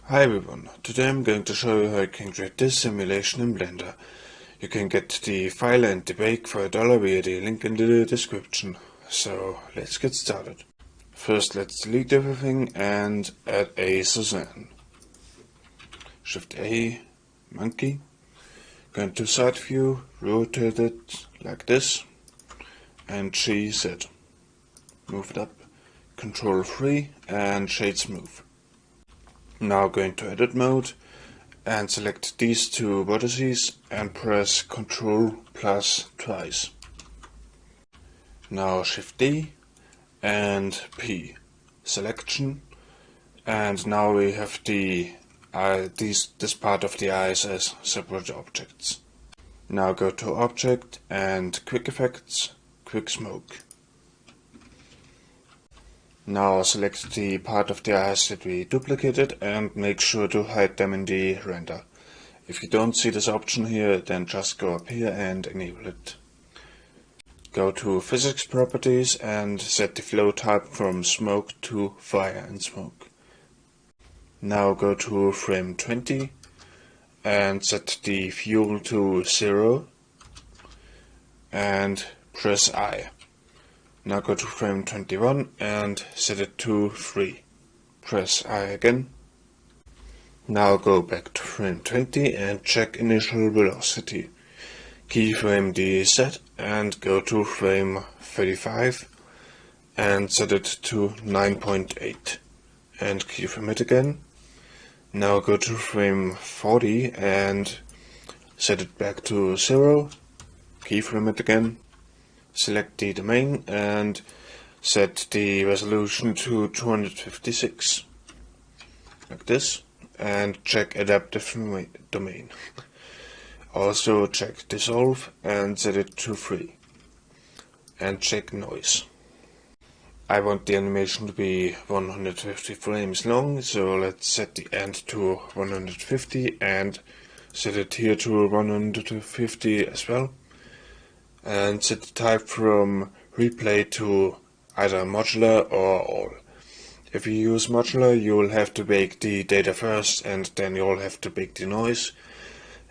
Hi everyone, today I'm going to show you how you can create this simulation in Blender. You can get the file and the bake for $1 via the link in the description. So let's get started. First let's delete everything and add a Suzanne. Shift A, monkey, go into side view, rotate it like this, and GZ. Move it up, Control 3 and shade smooth. Now go into edit mode and select these two vertices and press Ctrl plus twice. Now Shift D and P selection, and now we have this part of the eyes as separate objects. Now go to Object and Quick Effects, Quick Smoke. Now select the part of the eyes that we duplicated and make sure to hide them in the render. If you don't see this option here, then just go up here and enable it. Go to Physics Properties and set the flow type from Smoke to Fire and Smoke. Now go to frame 20 and set the fuel to 0 and press I. Now go to frame 21 and set it to 3. Press I again. Now go back to frame 20 and check initial velocity. Keyframe the Z and go to frame 35 and set it to 9.8. And keyframe it again. Now go to frame 40 and set it back to 0. Keyframe it again. Select the domain and set the resolution to 256, like this, and check adaptive domain. Also check dissolve and set it to 3, and check noise. I want the animation to be 150 frames long, so let's set the end to 150 and set it here to 150 as well. And set the type from replay to either modular or all. If you use modular, you will have to bake the data first and then you'll have to bake the noise.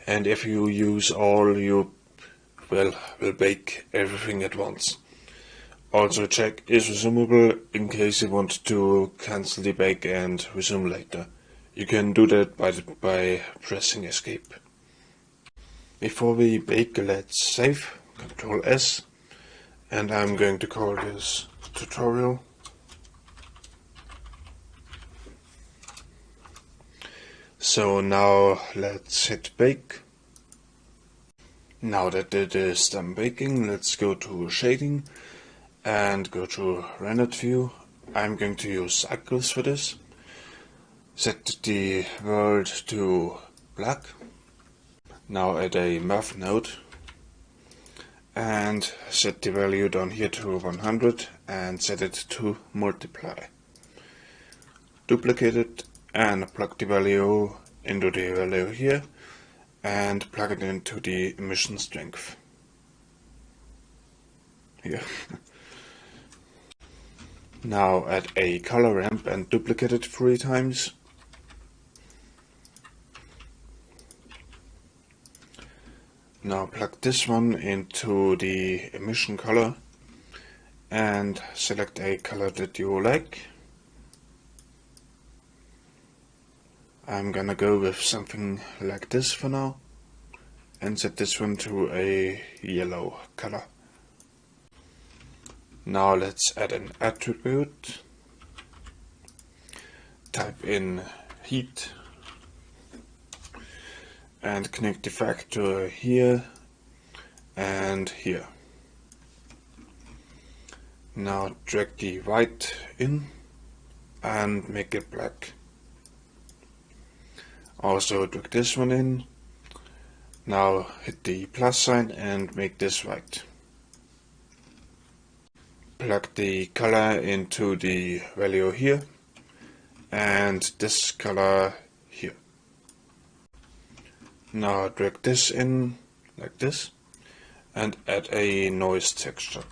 And if you use all, you will bake everything at once. Also check is resumable in case you want to cancel the bake and resume later. You can do that by pressing escape. Before we bake, let's save. Ctrl S, and I'm going to call this tutorial. So now let's hit bake. Now that it is done baking, let's go to shading and go to rendered view. I'm going to use cycles for this. Set the world to black. Now add a math node and set the value down here to 100 and set it to multiply. Duplicate it and plug the value into the value here and plug it into the emission strength. Here. Now add a color ramp and duplicate it 3 times. Now plug this one into the emission color and select a color that you like. I'm gonna go with something like this for now and set this one to a yellow color. Now let's add an attribute. Type in heat and connect the factor here and here. Now drag the white in and make it black. Also drag this one in. Now hit the plus sign and make this white. Plug the color into the value here and this color here. Now drag this in like this and add a noise texture.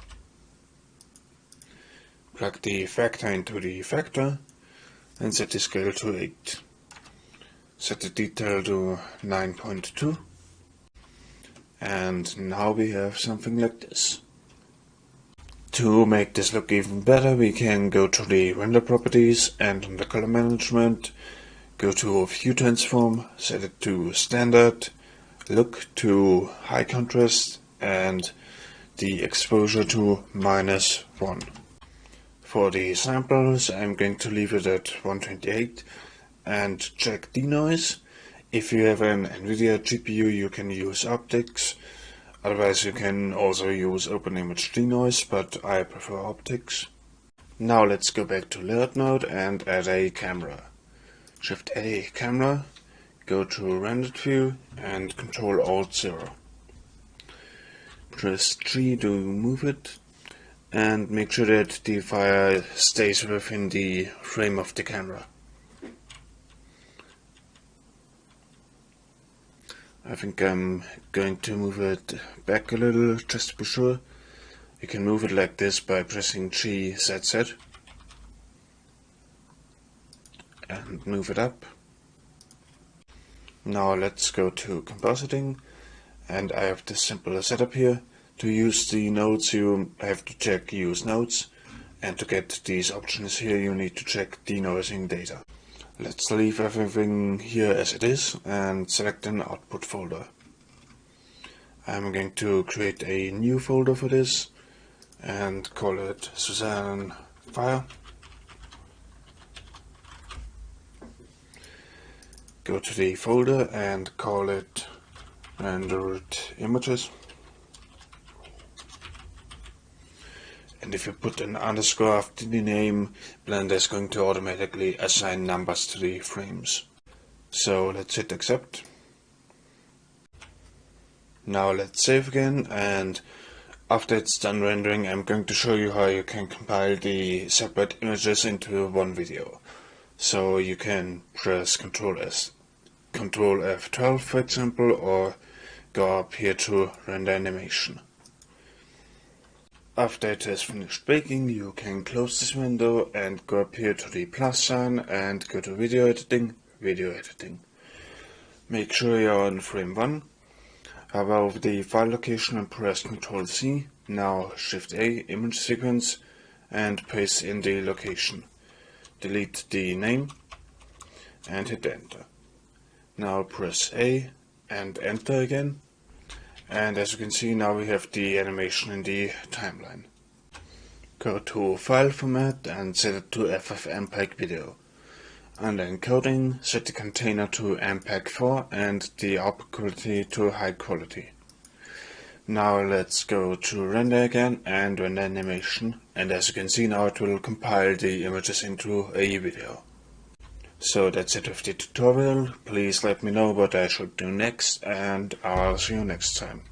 Plug the factor into the factor and set the scale to 8. set the detail to 9.2, and now we have something like this. To make this look even better, we can go to the render properties and under color management, go to view transform, set it to standard, look to high contrast, and the exposure to -1. For the samples, I'm going to leave it at 128 and check denoise. If you have an NVIDIA GPU, you can use optics. Otherwise, you can also use open image denoise, but I prefer optics. Now let's go back to layout mode and add a camera. Shift A camera, go to rendered view and Control Alt 0. Press G to move it and make sure that the fire stays within the frame of the camera. I think I'm going to move it back a little just to be sure. You can move it like this by pressing G ZZ and move it up. Now let's go to Compositing, and I have this simple setup here. To use the nodes you have to check Use Nodes, and to get these options here you need to check Denoising Data. Let's leave everything here as it is and select an output folder. I'm going to create a new folder for this and call it Suzanne Fire. Go to the folder and call it rendered images. And if you put an underscore after the name, Blender is going to automatically assign numbers to the frames. So let's hit accept. Now let's save again, and after it's done rendering, I'm going to show you how you can compile the separate images into one video. So you can press Ctrl F12 for example, or go up here to render animation. After it has finished baking, you can close this window and go up here to the plus sign and go to video editing. Make sure you're on frame 1. Hover over the file location and press Ctrl C. Now Shift A, image sequence, and paste in the location. Delete the name and hit enter. Now press A and enter again. And as you can see, now we have the animation in the timeline. Go to File Format and set it to FFmpeg Video. Under Encoding, set the container to MPEG-4 and the output quality to high quality. Now let's go to Render again and Render Animation. And as you can see, now it will compile the images into a video. So that's it with the tutorial. Please let me know what I should do next, and I'll see you next time.